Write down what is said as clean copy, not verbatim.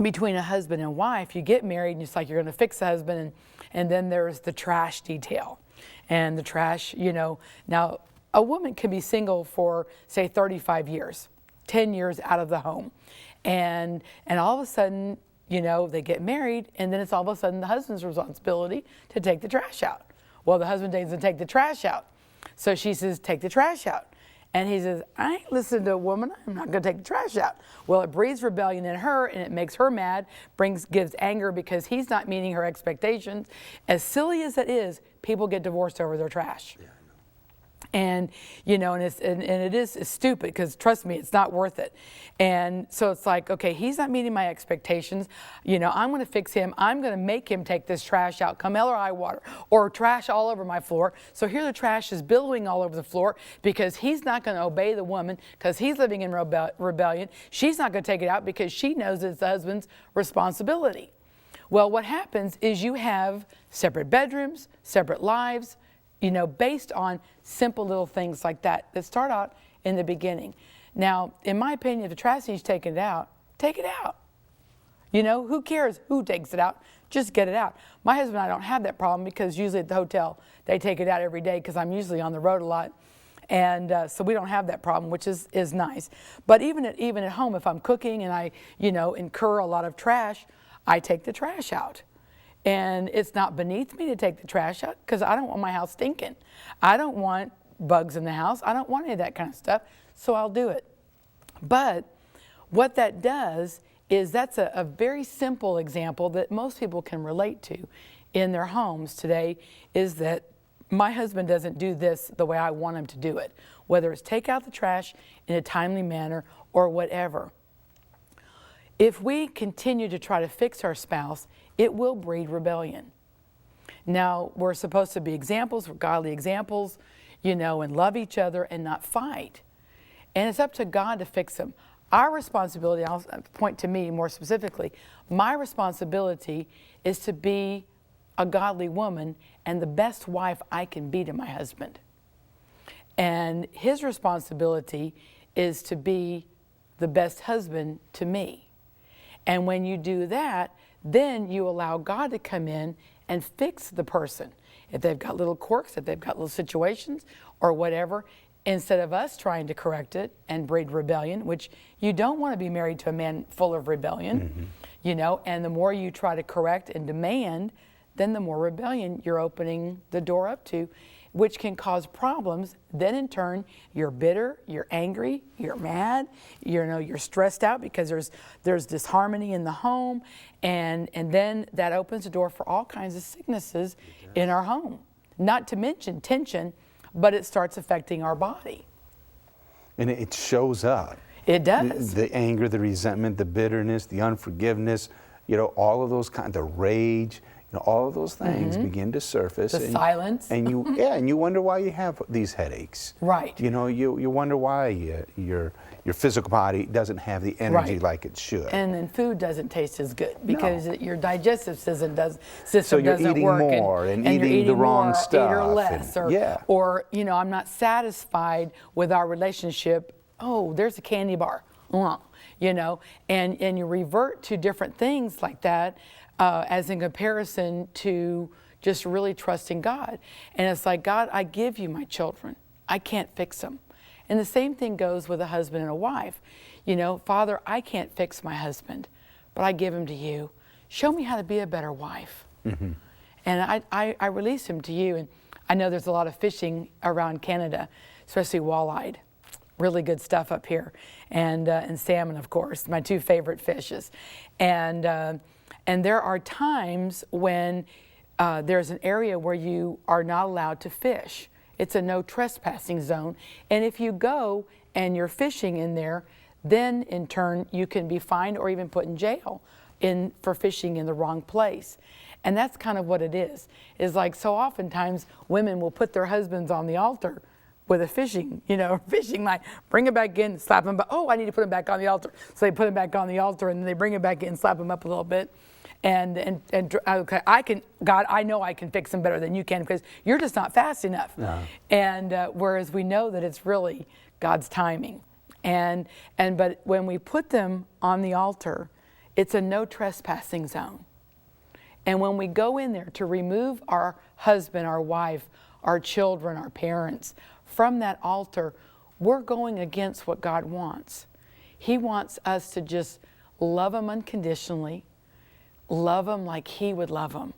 between a husband and wife, you get married and it's like you're going to fix the husband, and then there's the trash detail. And the trash, you know, now a woman can be single for, say, 35 years, 10 years out of the home. And all of a sudden, you know, they get married, and then it's all of a sudden the husband's responsibility to take the trash out. Well, the husband doesn't take the trash out. So she says, take the trash out. And he says, I ain't listening to a woman. I'm not going to take the trash out. Well, it breeds rebellion in her, and it makes her mad, gives anger because he's not meeting her expectations. As silly as it is, people get divorced over their trash. Yeah. And, you know, and it's stupid because, trust me, it's not worth it. And so it's like, okay, he's not meeting my expectations. You know, I'm going to fix him. I'm going to make him take this trash out, come hell or high water, or trash all over my floor. So here the trash is billowing all over the floor because he's not going to obey the woman because he's living in rebellion. She's not going to take it out because she knows it's the husband's responsibility. Well, what happens is you have separate bedrooms, separate lives, you know, based on simple little things like that start out in the beginning. Now, in my opinion, if the trash needs taken out, take it out. You know, who cares who takes it out? Just get it out. My husband and I don't have that problem because usually at the hotel, they take it out every day because I'm usually on the road a lot. And so we don't have that problem, which is nice. But even at home, if I'm cooking and I, you know, incur a lot of trash, I take the trash out. And it's not beneath me to take the trash out because I don't want my house stinking. I don't want bugs in the house. I don't want any of that kind of stuff, so I'll do it. But what that does is that's a very simple example that most people can relate to in their homes today, is that my husband doesn't do this the way I want him to do it, whether it's take out the trash in a timely manner or whatever. If we continue to try to fix our spouse, it will breed rebellion. Now, we're supposed to be examples, we're godly examples, you know, and love each other and not fight. And it's up to God to fix them. Our responsibility, I'll point to me more specifically, my responsibility is to be a godly woman and the best wife I can be to my husband. And his responsibility is to be the best husband to me. And when you do that, then you allow God to come in and fix the person. If they've got little quirks, if they've got little situations or whatever, instead of us trying to correct it and breed rebellion, which you don't want to be married to a man full of rebellion, you know, and the more you try to correct and demand, then the more rebellion you're opening the door up to, which can cause problems. Then in turn, you're bitter, you're angry, you're mad, you're stressed out because there's disharmony in the home, and then that opens the door for all kinds of sicknesses in our home. Not to mention tension, but it starts affecting our body. And it shows up. It does. The anger, the resentment, the bitterness, the unforgiveness, you know, all of those kinds, the rage. You know, all of those things begin to surface. The silence. And you, and you wonder why you have these headaches. Right. You know, you wonder why your physical body doesn't have the energy like it should. And then food doesn't taste as good because your digestive system doesn't so you're doesn't eating work. more and eating you're the wrong more, stuff. Or less. Or, you know, I'm not satisfied with our relationship. Oh, there's a candy bar. You know, and you revert to different things like that. As in comparison to just really trusting God. And it's like, God, I give you my children. I can't fix them. And the same thing goes with a husband and a wife. You know, Father, I can't fix my husband, but I give him to you. Show me how to be a better wife. And I release him to you. And I know there's a lot of fishing around Canada, especially walleye. Really good stuff up here. And salmon, of course, my two favorite fishes. And there are times when there's an area where you are not allowed to fish. It's a no trespassing zone. And if you go and you're fishing in there, then in turn you can be fined or even put in jail for fishing in the wrong place. And that's kind of what it is. It's like so oftentimes women will put their husbands on the altar with a fishing line, bring it back in, slap them back. Oh, I need to put them back on the altar. So they put them back on the altar and then they bring it back in, slap them up a little bit. And okay, God, I know I can fix them better than you can because you're just not fast enough. No. And whereas we know that it's really God's timing. But when we put them on the altar, It's a no trespassing zone. And when we go in there to remove our husband, our wife, our children, our parents from that altar, we're going against what God wants. He wants us to just love them unconditionally, love them like He would love them.